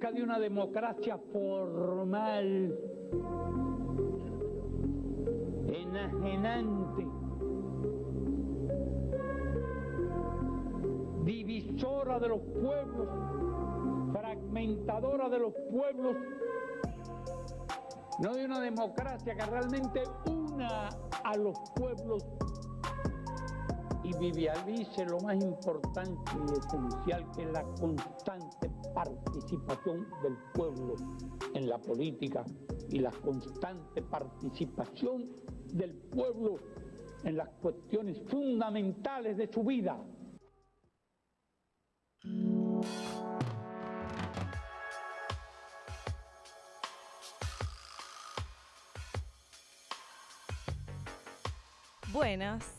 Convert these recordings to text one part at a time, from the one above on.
busca de una democracia formal, enajenante, divisora de los pueblos, fragmentadora de los pueblos, no de una democracia que realmente una a los pueblos y vivialice lo más importante y esencial, que es la constante participación del pueblo en la política y la constante participación del pueblo en las cuestiones fundamentales de su vida. Buenas,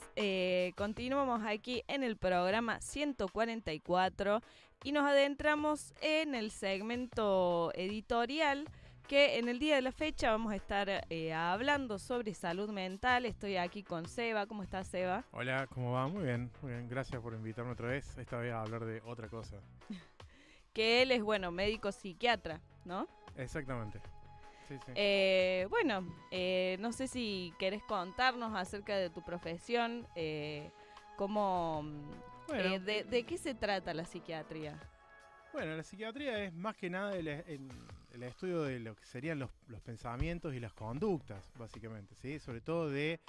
continuamos aquí en el programa 144 y nos adentramos en el segmento editorial, que en el día de la fecha vamos a estar hablando sobre salud mental. Estoy aquí con Seba. ¿Cómo estás, Seba? Hola, ¿cómo va? Muy bien, gracias por invitarme otra vez. Esta vez a hablar de otra cosa. Que él es, médico psiquiatra, ¿no? Exactamente. Sí. No sé si querés contarnos acerca de tu profesión, ¿de qué se trata la psiquiatría? Bueno, la psiquiatría es más que nada el estudio de lo que serían los pensamientos y las conductas, básicamente, ¿sí? Sobre todo de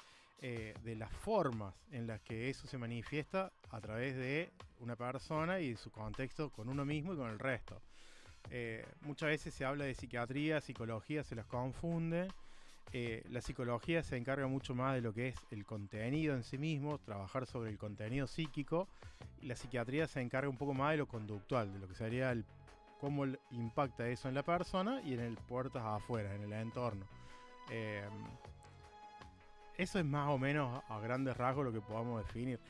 las formas en las que eso se manifiesta a través de una persona y su contexto con uno mismo y con el resto. Muchas veces se habla de psiquiatría, psicología, se las confunde. La psicología se encarga mucho más de lo que es el contenido en sí mismo, trabajar sobre el contenido psíquico, y la psiquiatría se encarga un poco más de lo conductual, de lo que sería cómo impacta eso en la persona y en el puertas afuera, en el entorno. Eso es más o menos a grandes rasgos lo que podamos definir.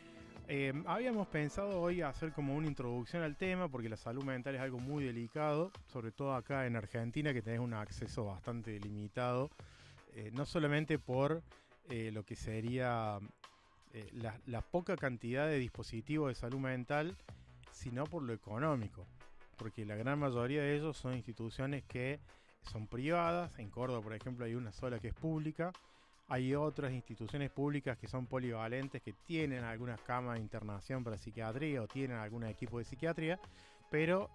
Habíamos pensado hoy hacer como una introducción al tema, porque la salud mental es algo muy delicado, sobre todo acá en Argentina, que tenés un acceso bastante limitado, no solamente por lo que sería la poca cantidad de dispositivos de salud mental, sino por lo económico, porque la gran mayoría de ellos son instituciones que son privadas. En Córdoba, por ejemplo, hay una sola que es pública. Hay otras instituciones públicas que son polivalentes, que tienen algunas camas de internación para psiquiatría o tienen algún equipo de psiquiatría, pero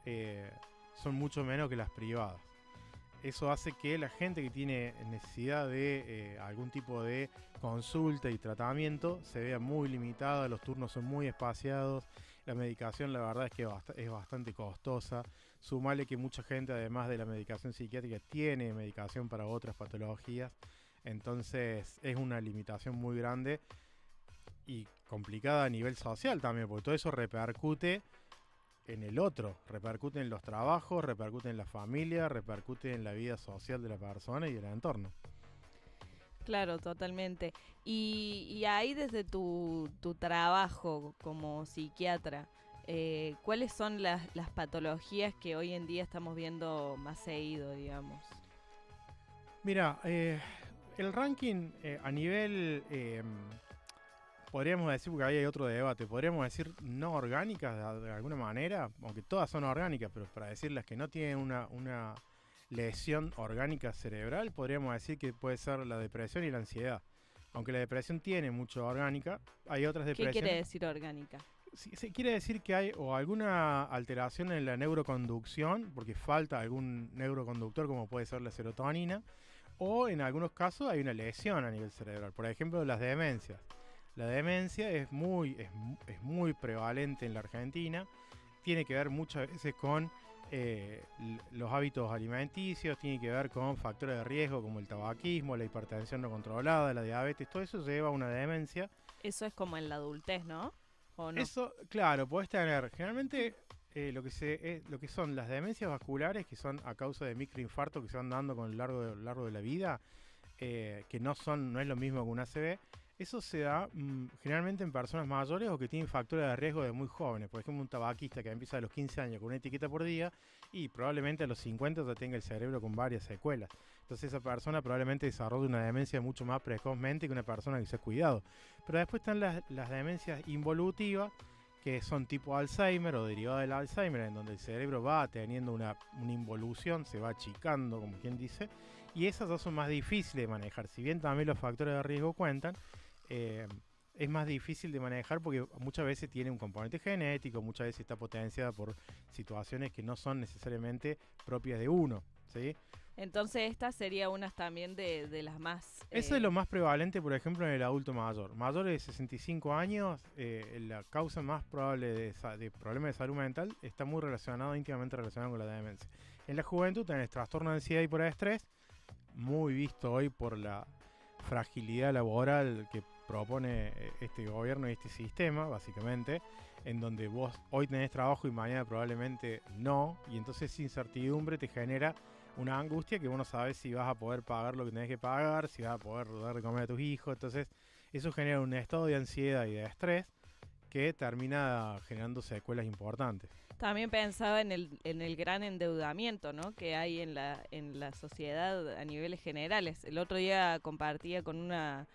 son mucho menos que las privadas. Eso hace que la gente que tiene necesidad de algún tipo de consulta y tratamiento se vea muy limitada, los turnos son muy espaciados, la medicación la verdad es que es bastante costosa. Sumale que mucha gente, además de la medicación psiquiátrica, tiene medicación para otras patologías. Entonces es una limitación muy grande y complicada a nivel social también, porque todo eso repercute en el otro, repercute en los trabajos, repercute en la familia, repercute en la vida social de la persona y del entorno. Claro, totalmente. Y ahí desde tu trabajo como psiquiatra, ¿cuáles son las patologías que hoy en día estamos viendo más seguido, digamos? Mira, el ranking a nivel, podríamos decir, porque ahí hay otro debate, podríamos decir no orgánicas de alguna manera, aunque todas son orgánicas, pero para decir las que no tienen una lesión orgánica cerebral, podríamos decir que puede ser la depresión y la ansiedad. Aunque la depresión tiene mucho orgánica, hay otras depresiones. ¿Qué quiere decir orgánica? Sí, quiere decir que hay o alguna alteración en la neuroconducción, porque falta algún neuroconductor como puede ser la serotonina, o en algunos casos hay una lesión a nivel cerebral. Por ejemplo, las demencias. La demencia es muy prevalente en la Argentina. Tiene que ver muchas veces con los hábitos alimenticios, tiene que ver con factores de riesgo como el tabaquismo, la hipertensión no controlada, la diabetes. Todo eso lleva a una demencia. Eso es como en la adultez, ¿no? ¿O no? Eso, claro, podés tener generalmente lo que son las demencias vasculares, que son a causa de microinfartos que se van dando con el largo de la vida, que no es lo mismo que un ACV. Eso se da generalmente en personas mayores o que tienen factores de riesgo de muy jóvenes. Por ejemplo, un tabaquista que empieza a los 15 años con una etiqueta por día y probablemente a los 50 ya tenga el cerebro con varias secuelas. Entonces esa persona probablemente desarrolle una demencia mucho más precozmente que una persona que se ha cuidado. Pero después están las demencias involutivas, que son tipo Alzheimer o derivado del Alzheimer, en donde el cerebro va teniendo una involución, se va achicando, como quien dice, y esas dos son más difíciles de manejar. Si bien también los factores de riesgo cuentan, es más difícil de manejar porque muchas veces tiene un componente genético, muchas veces está potenciada por situaciones que no son necesariamente propias de uno, ¿sí? Entonces esta sería una también de las más... Eso es lo más prevalente, por ejemplo, en el adulto mayor. Mayores de 65 años, la causa más probable de problemas de salud mental está muy relacionado, íntimamente relacionado con la demencia. En la juventud tenés trastorno de ansiedad y por estrés, muy visto hoy por la fragilidad laboral que propone este gobierno y este sistema, básicamente, en donde vos hoy tenés trabajo y mañana probablemente no, y entonces esa incertidumbre te genera una angustia que vos no sabes si vas a poder pagar lo que tenés que pagar, si vas a poder dar de comer a tus hijos. Entonces eso genera un estado de ansiedad y de estrés que termina generando secuelas importantes. También pensaba en el gran endeudamiento, ¿no?, que hay en la sociedad a niveles generales. El otro día compartía con una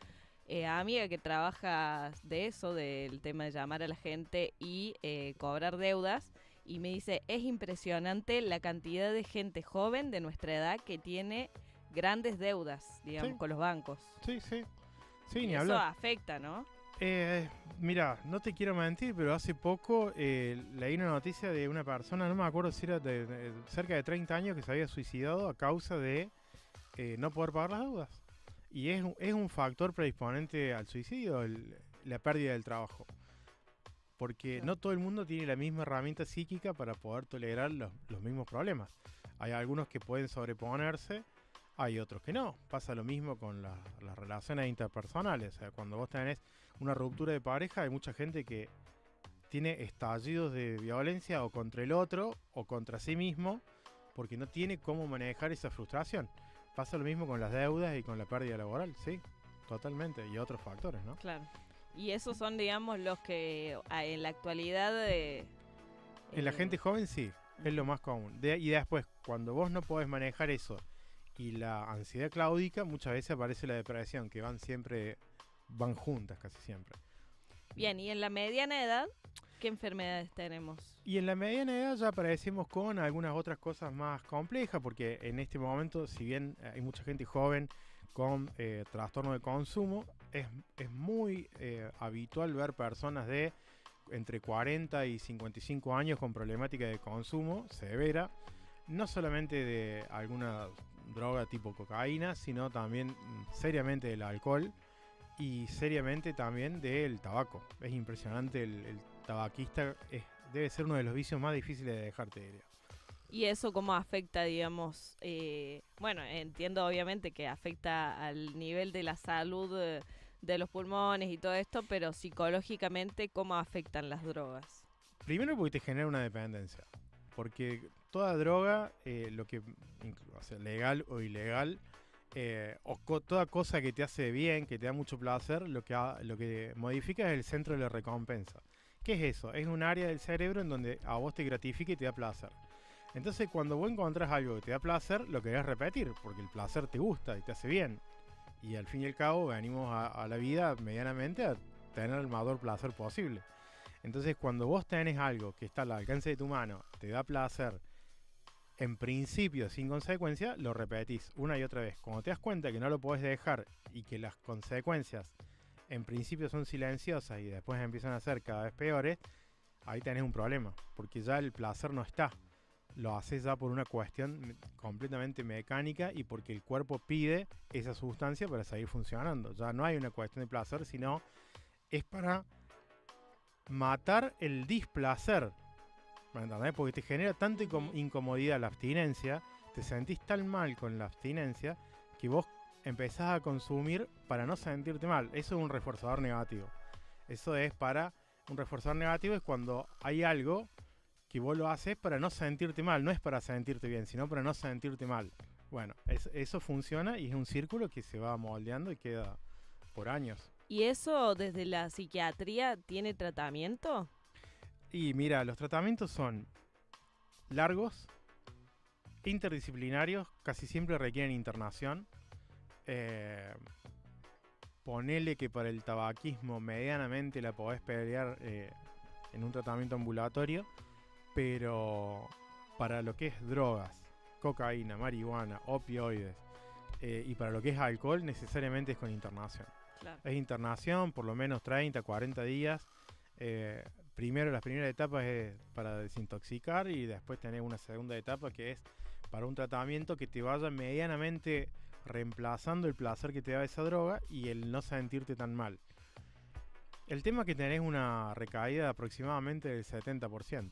amiga que trabaja de eso, del tema de llamar a la gente y cobrar deudas. Y me dice, es impresionante la cantidad de gente joven de nuestra edad que tiene grandes deudas, digamos, Sí. con los bancos. Sí, sí. Sí, Y ni eso hablar. afecta, ¿no? Mira, no te quiero mentir, pero hace poco leí una noticia de una persona, no me acuerdo si era de cerca de 30 años, que se había suicidado a causa de no poder pagar las deudas. Y es un factor predisponente al suicidio, la pérdida del trabajo. Porque no todo el mundo tiene la misma herramienta psíquica para poder tolerar los mismos problemas. Hay algunos que pueden sobreponerse, hay otros que no. Pasa lo mismo con las relaciones interpersonales. O sea, cuando vos tenés una ruptura de pareja, hay mucha gente que tiene estallidos de violencia o contra el otro o contra sí mismo porque no tiene cómo manejar esa frustración. Pasa lo mismo con las deudas y con la pérdida laboral, sí, totalmente. Y otros factores, ¿no? Claro. Y esos son, digamos, los que en la actualidad... En la gente joven sí, es lo más común. Y después, cuando vos no podés manejar eso y la ansiedad claudica, muchas veces aparece la depresión, que van juntas casi siempre. Bien, y en la mediana edad, ¿qué enfermedades tenemos? Y en la mediana edad ya aparecemos con algunas otras cosas más complejas, porque en este momento, si bien hay mucha gente joven con trastorno de consumo, es muy habitual ver personas de entre 40 y 55 años con problemática de consumo severa, no solamente de alguna droga tipo cocaína, sino también seriamente del alcohol y seriamente también del tabaco. Es impresionante, el tabaquista debe ser uno de los vicios más difíciles de dejar, te diría. ¿Y eso cómo afecta, digamos? Bueno, entiendo obviamente que afecta al nivel de la salud de los pulmones y todo esto, pero psicológicamente, ¿cómo afectan las drogas? Primero porque te genera una dependencia. Porque toda droga, o sea, legal o ilegal, toda cosa que te hace bien, que te da mucho placer, lo que modifica es el centro de la recompensa. ¿Qué es eso? Es un área del cerebro en donde a vos te gratifica y te da placer. Entonces, cuando vos encontrás algo que te da placer, lo querés repetir, porque el placer te gusta y te hace bien. Y al fin y al cabo, venimos a la vida medianamente a tener el mayor placer posible. Entonces, cuando vos tenés algo que está al alcance de tu mano, te da placer, en principio sin consecuencia, lo repetís una y otra vez. Cuando te das cuenta que no lo podés dejar y que las consecuencias en principio son silenciosas y después empiezan a ser cada vez peores, ahí tenés un problema, porque ya el placer no está. Lo haces ya por una cuestión completamente mecánica y porque el cuerpo pide esa sustancia para seguir funcionando. Ya no hay una cuestión de placer, sino es para matar el displacer. ¿Me entendés? Porque te genera tanta incomodidad la abstinencia, te sentís tan mal con la abstinencia que vos empezás a consumir para no sentirte mal. Eso es un reforzador negativo. Un reforzador negativo es cuando hay algo que vos lo haces para no sentirte mal, no es para sentirte bien, sino para no sentirte mal. Bueno, eso funciona y es un círculo que se va moldeando y queda por años. ¿Y eso desde la psiquiatría tiene tratamiento? Y mira, los tratamientos son largos, interdisciplinarios, casi siempre requieren internación. Ponele que para el tabaquismo medianamente la podés pelear en un tratamiento ambulatorio, pero para lo que es drogas, cocaína, marihuana, opioides, y para lo que es alcohol, necesariamente es con internación. Claro. Es internación, por lo menos 30, 40 días. Primero, las primeras etapas es para desintoxicar y después tenés una segunda etapa que es para un tratamiento que te vaya medianamente reemplazando el placer que te da esa droga y el no sentirte tan mal. El tema es que tenés una recaída de aproximadamente del 70%.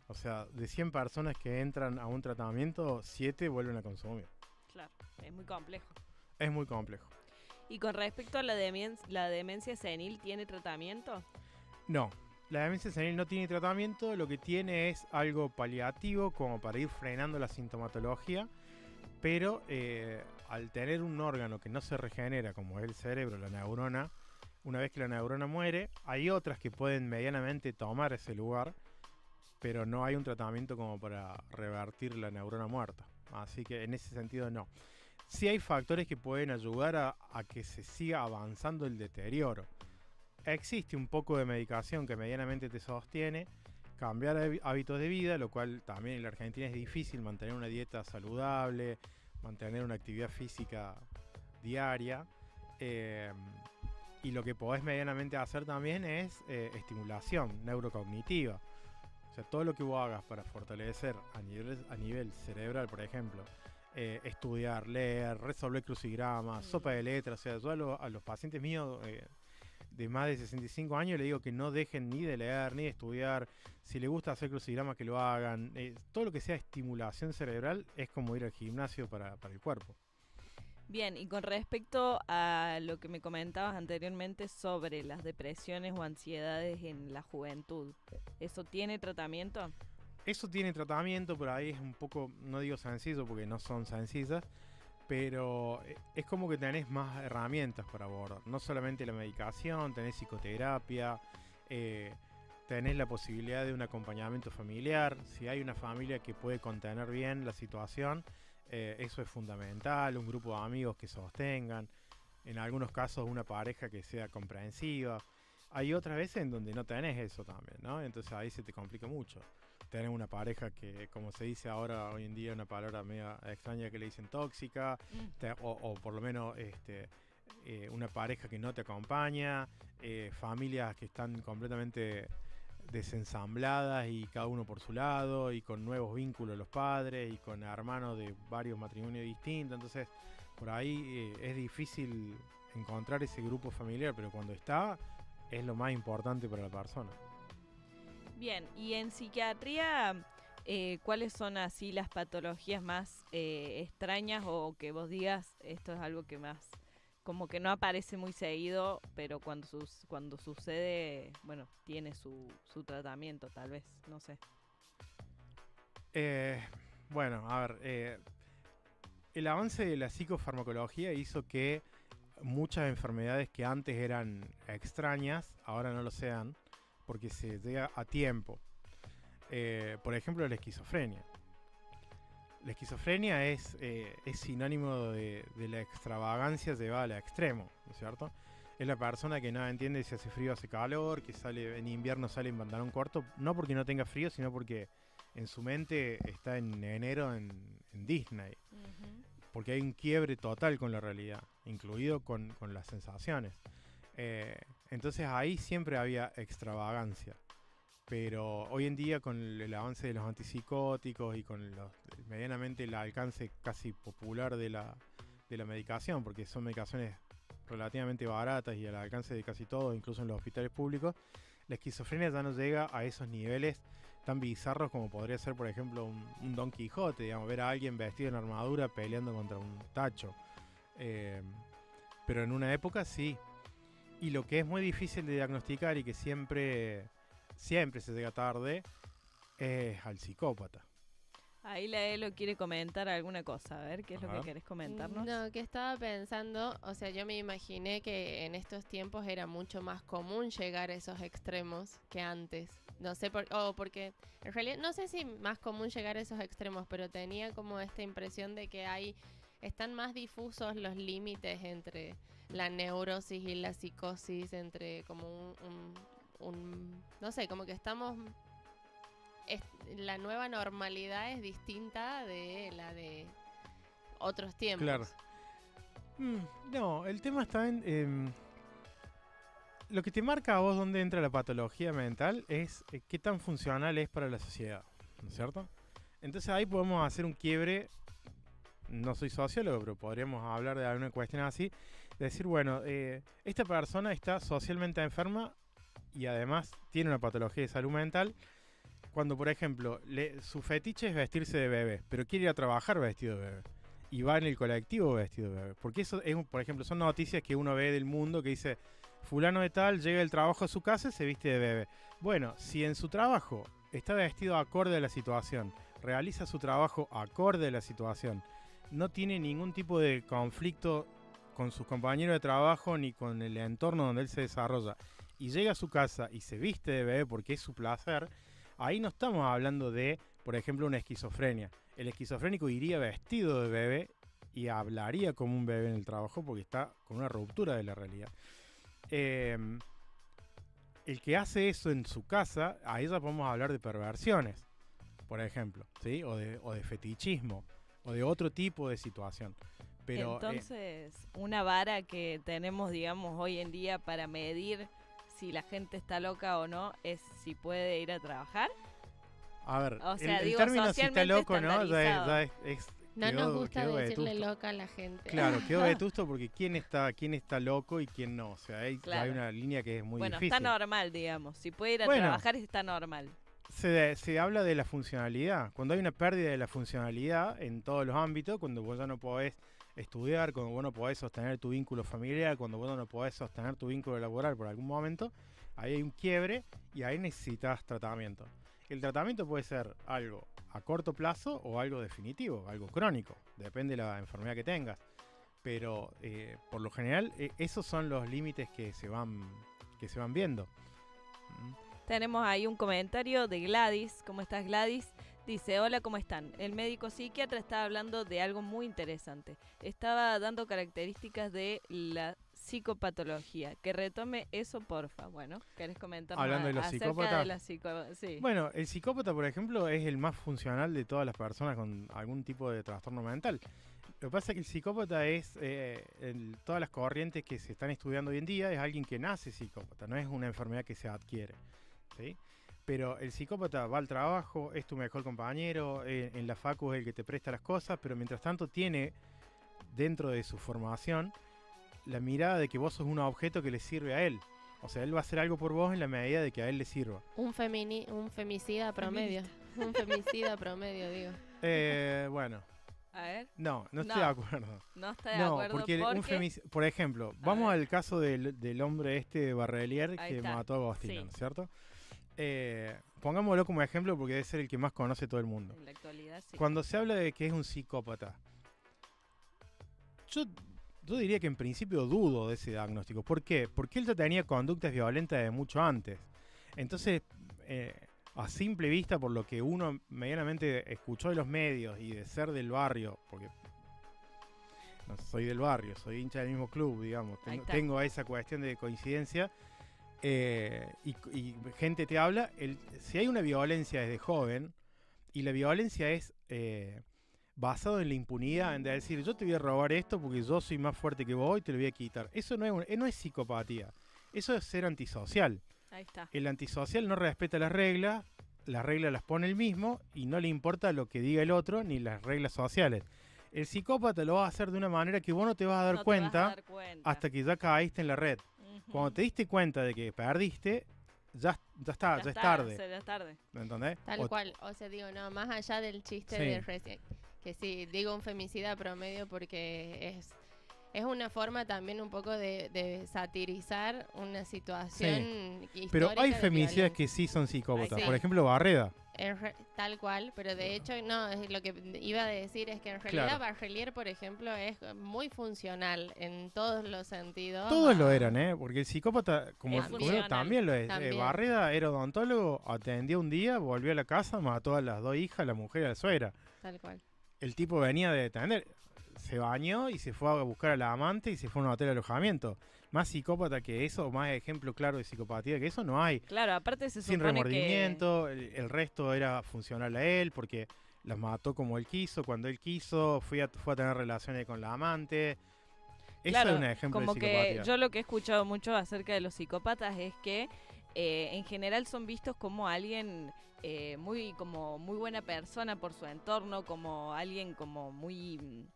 O sea, de 100 personas que entran a un tratamiento, 7 vuelven a consumir. Claro, es muy complejo. Es muy complejo. Y con respecto a la demencia senil, ¿tiene tratamiento? No, la demencia senil no tiene tratamiento, lo que tiene es algo paliativo como para ir frenando la sintomatología, pero al tener un órgano que no se regenera como es el cerebro, la neurona, una vez que la neurona muere, hay otras que pueden medianamente tomar ese lugar, pero no hay un tratamiento como para revertir la neurona muerta. Así que en ese sentido no. Sí hay factores que pueden ayudar a que se siga avanzando el deterioro. Existe un poco de medicación que medianamente te sostiene, cambiar hábitos de vida, lo cual también en la Argentina es difícil, mantener una dieta saludable, mantener una actividad física diaria. Y lo que podés medianamente hacer también es estimulación neurocognitiva. O sea, todo lo que vos hagas para fortalecer a nivel cerebral, por ejemplo, estudiar, leer, resolver crucigramas, sopa de letras. O sea, yo a los pacientes míos de más de 65 años le digo que no dejen ni de leer, ni de estudiar. Si les gusta hacer crucigramas, que lo hagan. Todo lo que sea estimulación cerebral es como ir al gimnasio para el cuerpo. Bien, y con respecto a lo que me comentabas anteriormente sobre las depresiones o ansiedades en la juventud, ¿eso tiene tratamiento? Eso tiene tratamiento, pero ahí es un poco, no digo sencillo porque no son sencillas, pero es como que tenés más herramientas para abordar. No solamente la medicación, tenés psicoterapia, tenés la posibilidad de un acompañamiento familiar. Si hay una familia que puede contener bien la situación, eso es fundamental. Un grupo de amigos que sostengan, en algunos casos una pareja que sea comprensiva. Hay otras veces en donde no tenés eso también, ¿no? Entonces ahí se te complica mucho. Tenés una pareja que, como se dice ahora, hoy en día, una palabra media extraña que le dicen tóxica, o por lo menos una pareja que no te acompaña, familias que están completamente desensambladas y cada uno por su lado, y con nuevos vínculos los padres, y con hermanos de varios matrimonios distintos. Entonces, por ahí es difícil encontrar ese grupo familiar, pero cuando está, es lo más importante para la persona. Bien, y en psiquiatría, ¿cuáles son así las patologías más extrañas o que vos digas esto es algo que más, como que no aparece muy seguido, pero cuando sucede, bueno, tiene su tratamiento tal vez, no sé? Bueno, a ver, el avance de la psicofarmacología hizo que muchas enfermedades que antes eran extrañas, ahora no lo sean, porque se llega a tiempo. Por ejemplo, la esquizofrenia. La esquizofrenia es sinónimo de la extravagancia llevada al extremo, ¿no es cierto? Es la persona que no entiende si hace frío o hace calor, que sale en invierno sale en pantalón corto, no porque no tenga frío, sino porque en su mente está en enero en Disney. Porque hay un quiebre total con la realidad, incluido con las sensaciones. Entonces ahí siempre había extravagancia. Pero hoy en día, con el avance de los antipsicóticos y con medianamente el alcance casi popular de la medicación, porque son medicaciones relativamente baratas y al alcance de casi todos, incluso en los hospitales públicos, la esquizofrenia ya no llega a esos niveles tan bizarros como podría ser, por ejemplo, un Don Quijote, digamos, ver a alguien vestido en armadura peleando contra un tacho. Pero en una época sí. Y lo que es muy difícil de diagnosticar y que siempre se llega tarde es al psicópata. Ahí la Elo quiere comentar alguna cosa, a ver, ¿qué es lo que querés comentarnos? No, que estaba pensando, o sea, yo me imaginé que en estos tiempos era mucho más común llegar a esos extremos que antes. No sé, porque en realidad no sé si más común llegar a esos extremos, pero tenía como esta impresión de que están más difusos los límites entre la neurosis y la psicosis, entre como no sé, como que estamos, la nueva normalidad es distinta de la de otros tiempos. Claro. No, el tema está en... lo que te marca a vos dónde entra la patología mental es qué tan funcional es para la sociedad, ¿no es cierto? Entonces ahí podemos hacer un quiebre. No soy sociólogo, pero podríamos hablar de alguna cuestión así. Decir, bueno, esta persona está socialmente enferma y además tiene una patología de salud mental. Cuando, por ejemplo, su fetiche es vestirse de bebé, pero quiere ir a trabajar vestido de bebé. Y va en el colectivo vestido de bebé. Porque eso, por ejemplo, son noticias que uno ve del mundo que dice, fulano de tal llega del trabajo a su casa y se viste de bebé. Bueno, si en su trabajo está vestido acorde a la situación, realiza su trabajo acorde a la situación, no tiene ningún tipo de conflicto con sus compañeros de trabajo ni con el entorno donde él se desarrolla, y llega a su casa y se viste de bebé porque es su placer, ahí no estamos hablando de, por ejemplo, una esquizofrenia. El esquizofrénico iría vestido de bebé y hablaría como un bebé en el trabajo porque está con una ruptura de la realidad. El que hace eso en su casa, ahí ya podemos hablar de perversiones, por ejemplo, ¿sí? O de fetichismo, o de otro tipo de situación. Pero, entonces, una vara que tenemos, digamos, hoy en día para medir si la gente está loca o no es si puede ir a trabajar. A ver, O sea, el digo, término si está loco, ¿no? estandarizado. No quedó- nos gusta quedó decirle vetusto. loca a la gente. Claro, quedó vetusto porque quién está loco y quién no. O sea, hay Claro. una línea que es muy Bueno, difícil. está normal, digamos. Si puede ir a Bueno. trabajar, está normal. Se habla de la funcionalidad. Cuando hay una pérdida de la funcionalidad en todos los ámbitos, cuando vos ya no podés estudiar, cuando vos no podés sostener tu vínculo familiar, cuando vos no podés sostener tu vínculo laboral por algún momento, ahí hay un quiebre y ahí necesitas tratamiento. El tratamiento puede ser algo a corto plazo o algo definitivo, algo crónico, depende de la enfermedad que tengas. Pero por lo general esos son los límites que se van viendo. Tenemos ahí un comentario de Gladys. ¿Cómo estás, Gladys? Dice, hola, ¿cómo están? El médico psiquiatra estaba hablando de algo muy interesante. Estaba dando características de la psicopatología. Que retome eso, porfa. Bueno, ¿querés comentar Hablando de los acerca psicópatas. de la sí. Bueno, el psicópata, por ejemplo, es el más funcional de todas las personas con algún tipo de trastorno mental. Lo que pasa es que el psicópata es, todas las corrientes que se están estudiando hoy en día, es alguien que nace psicópata, no es una enfermedad que se adquiere, ¿sí? Pero el psicópata va al trabajo, es tu mejor compañero, en la facu es el que te presta las cosas, pero mientras tanto tiene dentro de su formación la mirada de que vos sos un objeto que le sirve a él. O sea, él va a hacer algo por vos en la medida de que a él le sirva. Un femicida promedio. Un femicida promedio, digo. Bueno, A ver, no estoy No. de acuerdo. no está de No, acuerdo porque por ejemplo, vamos ver. al caso del hombre este Barrelier Ahí que está. mató a Agostino, Sí. ¿no es cierto? Pongámoslo como ejemplo porque debe ser el que más conoce todo el mundo. En la actualidad, sí. Cuando se habla de que es un psicópata, yo diría que en principio dudo de ese diagnóstico. ¿Por qué? Porque él ya tenía conductas violentas de mucho antes. Entonces, a simple vista, por lo que uno medianamente escuchó de los medios y de ser del barrio, porque no soy del barrio, soy hincha del mismo club, digamos, Ahí está. tengo esa cuestión de coincidencia, y gente te habla, si hay una violencia desde joven, y la violencia es basado en la impunidad, en decir, yo te voy a robar esto porque yo soy más fuerte que vos y te lo voy a quitar. Eso no es psicopatía, eso es ser antisocial. Ahí está. El antisocial no respeta las reglas las pone él mismo y no le importa lo que diga el otro ni las reglas sociales. El psicópata lo va a hacer de una manera que vos no te vas a dar, No te cuenta, vas a dar cuenta. hasta que ya caíste en la red. Ujú. Cuando te diste cuenta de que perdiste, ya es Ya tarde. Ya es tarde. ¿Me entendés? Tal cual. O sea, digo, no, más allá del chiste Sí. de recién. Que sí, digo un femicida promedio porque es una forma también un poco de satirizar una situación histórica. Pero hay de femicidas violencia. que sí son psicópatas. Sí. Por ejemplo, Barreda. Tal cual, pero de hecho, no, lo que iba a decir es que en realidad Claro. Barrelier, por ejemplo, es muy funcional en todos los sentidos. Todos lo eran, ¿eh? Porque el psicópata, como Es funcional. también lo es. También. Barreda era odontólogo, atendió un día, volvió a la casa, mató a las dos hijas, la mujer y a la suegra. Tal cual. El tipo venía de atender. se bañó y se fue a buscar a la amante y se fue a un hotel de alojamiento. Más psicópata que eso, más ejemplo claro de psicopatía que eso, no hay. Claro, aparte se Sin supone remordimiento, el resto era funcional a él porque las mató como él quiso, cuando él quiso, fue a tener relaciones con la amante. Eso claro, es un ejemplo como de psicopatía. que yo lo que he escuchado mucho acerca de los psicópatas es que en general son vistos como alguien muy buena persona por su entorno, como alguien como muy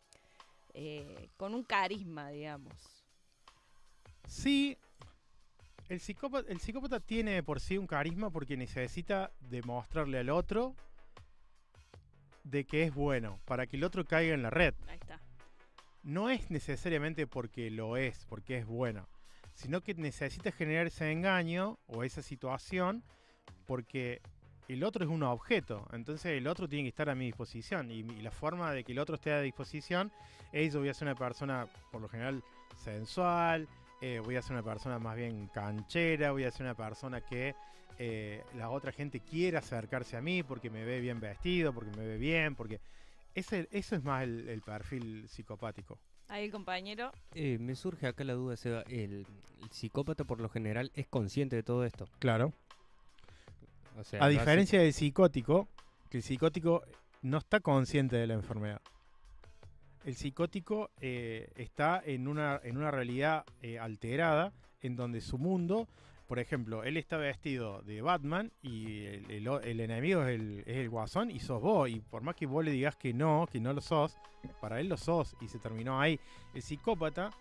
con un carisma, digamos. Sí, el psicópata tiene por sí un carisma porque necesita demostrarle al otro de que es bueno, para que el otro caiga en la red. Ahí está. No es necesariamente porque lo es, porque es bueno, sino que necesita generar ese engaño o esa situación porque el otro es un objeto, entonces el otro tiene que estar a mi disposición y la forma de que el otro esté a disposición es: yo voy a ser una persona por lo general sensual, voy a ser una persona más bien canchera, voy a ser una persona que la otra gente quiera acercarse a mí porque me ve bien vestido, porque me ve bien, porque eso es más el perfil psicopático. Ahí el compañero. Me surge acá la duda, Seba. El psicópata por lo general es consciente de todo esto. Claro. O sea, A diferencia del psicótico, que el psicótico no está consciente de la enfermedad. El psicótico está en una realidad alterada, en donde su mundo, por ejemplo, él está vestido de Batman y el enemigo es el guasón y sos vos. Y por más que vos le digas que no lo sos, para él lo sos y se terminó ahí. El psicópata,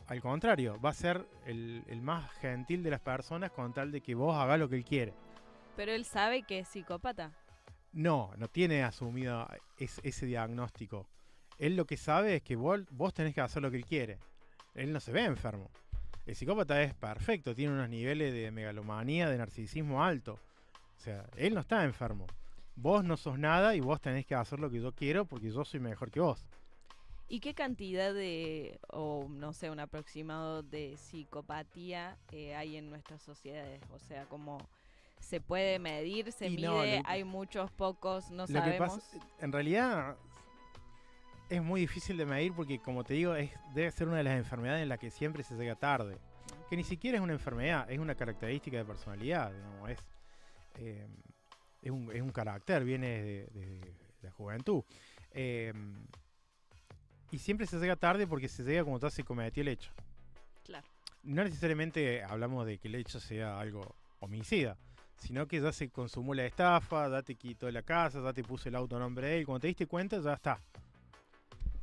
al contrario, va a ser el más gentil de las personas con tal de que vos hagas lo que él quiere. Pero él sabe que es psicópata. No tiene asumido ese diagnóstico. Él lo que sabe es que vos tenés que hacer lo que él quiere. Él no se ve enfermo. El psicópata es perfecto, tiene unos niveles de megalomanía, de narcisismo alto. O sea, él no está enfermo. Vos no sos nada y vos tenés que hacer lo que yo quiero porque yo soy mejor que vos. ¿Y qué cantidad o no sé, un aproximado de psicopatía hay en nuestras sociedades? O sea, ¿cómo se puede medir, se mide? Hay muchos, pocos, no sabemos. En realidad es muy difícil de medir porque, como te digo, debe ser una de las enfermedades en la que siempre se llega tarde. Que ni siquiera es una enfermedad, es una característica de personalidad, digamos, es un carácter, viene de la juventud. Y siempre se llega tarde porque se llega cuando se cometió el hecho. Claro. No necesariamente hablamos de que el hecho sea algo homicida, sino que ya se consumó la estafa, ya te quitó la casa, ya te puso el auto a nombre de él. Cuando te diste cuenta, ya está.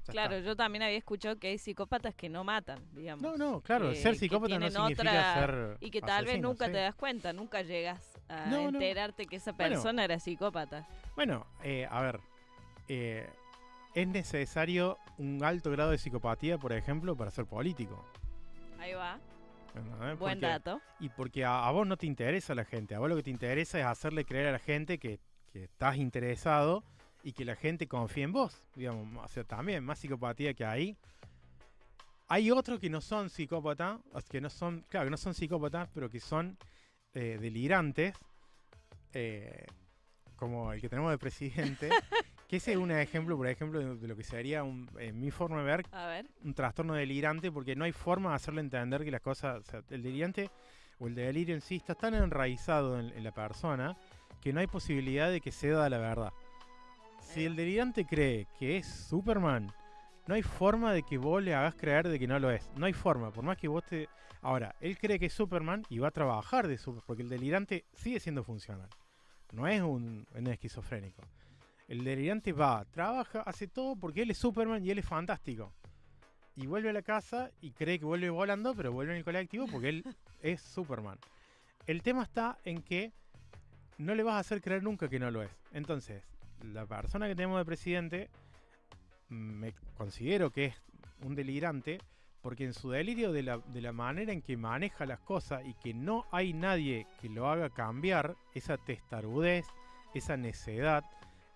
Claro, yo también había escuchado que hay psicópatas que no matan, digamos. No, claro, ser psicópata no significa ser y que tal vez asesino, nunca sí. te das cuenta, nunca llegas a enterarte que esa persona era psicópata. Bueno, a ver, es necesario un alto grado de psicopatía, por ejemplo, para ser político. Ahí va. ¿No? Buen dato. Y porque a vos no te interesa la gente, a vos lo que te interesa es hacerle creer a la gente que estás interesado y que la gente confíe en vos, digamos. O sea, también más psicopatía que ahí. Hay otros que no son psicópatas, que no son psicópatas, pero que son delirantes, como el que tenemos de presidente, que ese es un ejemplo, por ejemplo, de lo que sería, en mi forma de ver, un trastorno delirante, porque no hay forma de hacerle entender que las cosas, o sea, el delirante o el delirio en sí está tan enraizado en la persona que no hay posibilidad de que ceda a la verdad. Si el delirante cree que es Superman, no hay forma de que vos le hagas creer de que no lo es. No hay forma, por más que vos te... Ahora, él cree que es Superman y va a trabajar de Superman, porque el delirante sigue siendo funcional. No es un esquizofrénico. El delirante va, trabaja, hace todo porque él es Superman y él es fantástico. Y vuelve a la casa y cree que vuelve volando, pero vuelve en el colectivo porque él es Superman. El tema está en que no le vas a hacer creer nunca que no lo es. Entonces, la persona que tenemos de presidente, me considero que es un delirante, porque en su delirio de la manera en que maneja las cosas y que no hay nadie que lo haga cambiar, esa testarudez, esa necedad,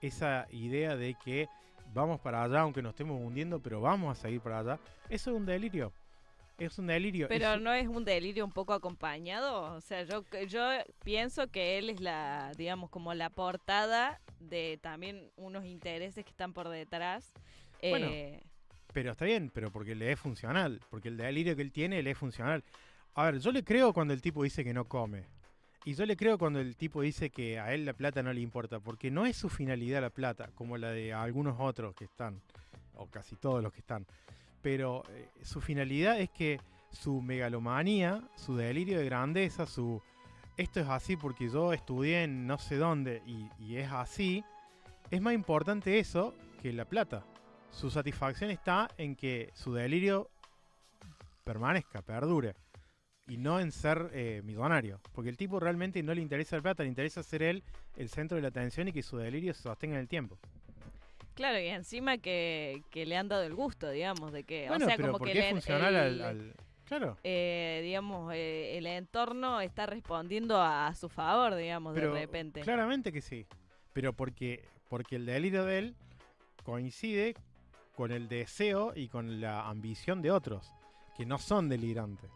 esa idea de que vamos para allá aunque nos estemos hundiendo, pero vamos a seguir para allá, eso es un delirio. Es un delirio. Pero no es un delirio un poco acompañado. O sea, yo pienso que él es digamos, como la portada de también unos intereses que están por detrás. Bueno, Pero está bien, pero porque le es funcional. Porque el delirio que él tiene le es funcional. A ver, yo le creo cuando el tipo dice que no come. Y yo le creo cuando el tipo dice que a él la plata no le importa. Porque no es su finalidad la plata, como la de algunos otros que están. O casi todos los que están. Pero su finalidad es que su megalomanía, su delirio de grandeza, esto es así porque yo estudié en no sé dónde y es así, es más importante eso que la plata. Su satisfacción está en que su delirio permanezca, perdure, y no en ser millonario. Porque el tipo realmente no le interesa la plata, le interesa ser él el centro de la atención y que su delirio se sostenga en el tiempo. Claro, y encima que le han dado el gusto, digamos, de que, Bueno, o sea, pero como porque que es funcional al... Claro. digamos, el entorno está respondiendo a su favor, digamos, Pero de repente. claramente que sí. Pero porque el delirio de él coincide con el deseo y con la ambición de otros, que no son delirantes.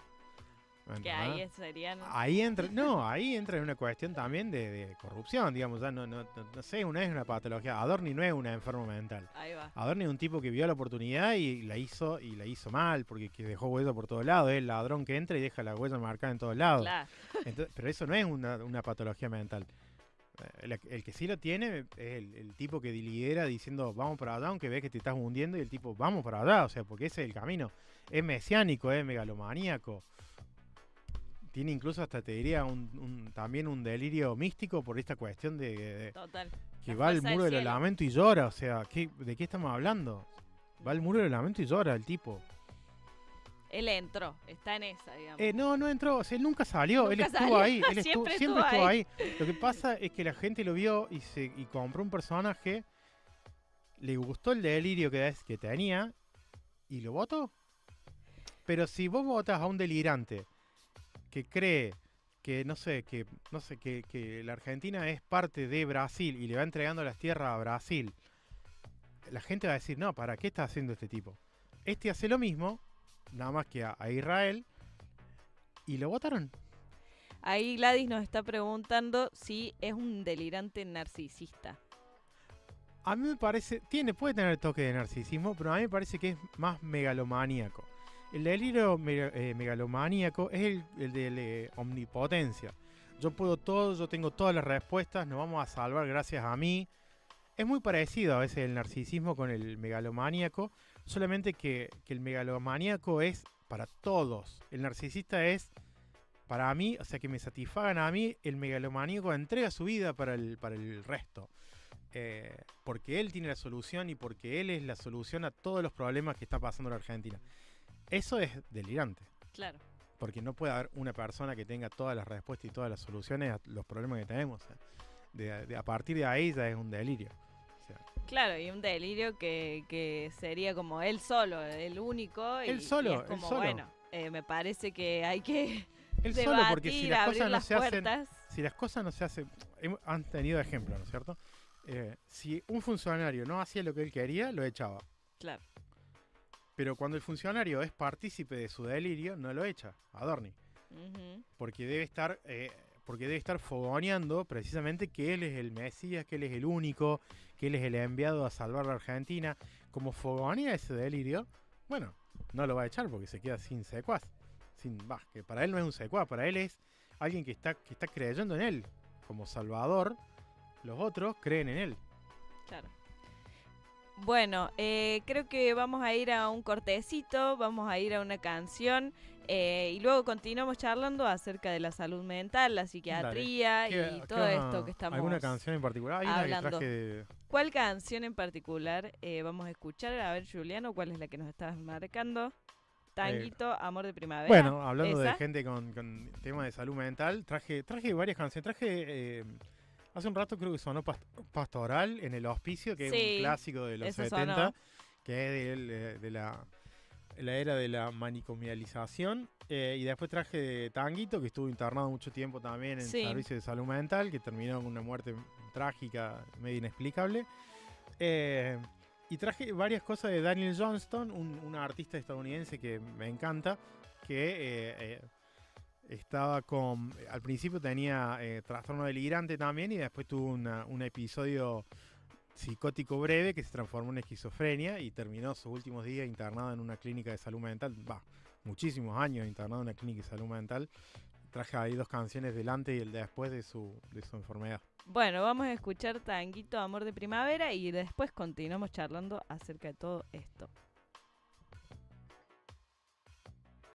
Que ahí serían... Ahí entra en una cuestión también de corrupción, digamos. Ya no sé, no es una patología. Adorni no es un enfermo mental. Ahí va. Adorni es un tipo que vio la oportunidad y la hizo mal, porque que dejó huella por todos lados. Es el ladrón que entra y deja la huella marcada en todos lados. Claro. Entonces, pero eso no es una patología mental. El que sí lo tiene es el tipo que lidera diciendo vamos para allá, aunque ves que te estás hundiendo, y el tipo vamos para allá, o sea, porque ese es el camino. Es mesiánico, es megalomaníaco. Tiene incluso hasta, te diría, también un delirio místico por esta cuestión de Total. que La va al fuerza muro del del cielo. lamento y llora, o sea, ¿de qué estamos hablando? Va al muro del lamento y llora el tipo. Él entró, está en esa, digamos. No entró, o sea, él nunca salió, él Nunca estuvo salió, ahí, él siempre siempre estuvo estuvo ahí. Lo que pasa es que la gente lo vio y compró un personaje, le gustó el delirio que tenía y lo votó. Pero si vos votas a un delirante que cree que que la Argentina es parte de Brasil y le va entregando las tierras a Brasil, la gente va a decir, no, ¿para qué está haciendo este tipo? Este hace lo mismo, nada más que a Israel, y lo votaron. Ahí Gladys nos está preguntando si es un delirante narcisista. A mí me parece, puede tener toque de narcisismo, pero a mí me parece que es más megalomaníaco. El delirio megalomaníaco es el de omnipotencia. Yo puedo todo, yo tengo todas las respuestas, nos vamos a salvar gracias a mí. Es muy parecido a veces el narcisismo con el megalomaníaco, solamente que el megalomaníaco es para todos. El narcisista es para mí, o sea, que me satisfagan a mí. El megalomaníaco entrega su vida para el resto. Porque él tiene la solución y porque él es la solución a todos los problemas que está pasando en la Argentina. Eso es delirante. Claro. Porque no puede haber una persona que tenga todas las respuestas y todas las soluciones a los problemas que tenemos. A partir de ahí ya es un delirio. O sea, Claro, y un delirio que sería como él solo, el único. Él y solo, es como, él solo. bueno, me parece que hay que él debatir, solo, porque si las abrir cosas no las se hacen, puertas. si las cosas no se hacen, han tenido ejemplos, ¿no es cierto? Si un funcionario no hacía lo que él quería, lo echaba. Claro. Pero cuando el funcionario es partícipe de su delirio, no lo echa, Adorni. Ujú. Porque debe estar fogoneando precisamente que él es el Mesías, que él es el único, que él es el enviado a salvar la Argentina. Como fogonea ese delirio, bueno, no lo va a echar porque se queda sin secuaz. Que para él no es un secuaz, para él es alguien que está creyendo en él como salvador. Los otros creen en él. Claro. Bueno, creo que vamos a ir a un cortecito, vamos a ir a una canción y luego continuamos charlando acerca de la salud mental, la psiquiatría y todo esto que estamos ¿Alguna canción en particular? Hay una que hablando. traje de... ¿Cuál canción en particular vamos a escuchar? A ver, Juliano, ¿cuál es la que nos estabas marcando? Tanguito, Amor de Primavera. Bueno, hablando de ¿esa? gente con temas de salud mental, traje varias canciones. Hace un rato creo que sonó Pastoral en el Hospicio, que es Sí, un clásico de los eso 70, sonó. que es de la era de la manicomialización. Y después traje Tanguito, que estuvo internado mucho tiempo también en Sí. servicio de salud mental, que terminó con una muerte trágica, medio inexplicable. Y traje varias cosas de Daniel Johnston, un artista estadounidense que me encanta, que estaba al principio tenía trastorno delirante también, y después tuvo un episodio psicótico breve que se transformó en esquizofrenia y terminó sus últimos días internado en una clínica de salud mental. Muchísimos años internado en una clínica de salud mental. Traje ahí 2 canciones del antes y el después de su enfermedad. Bueno, vamos a escuchar Tanguito Amor de Primavera y después continuamos charlando acerca de todo esto.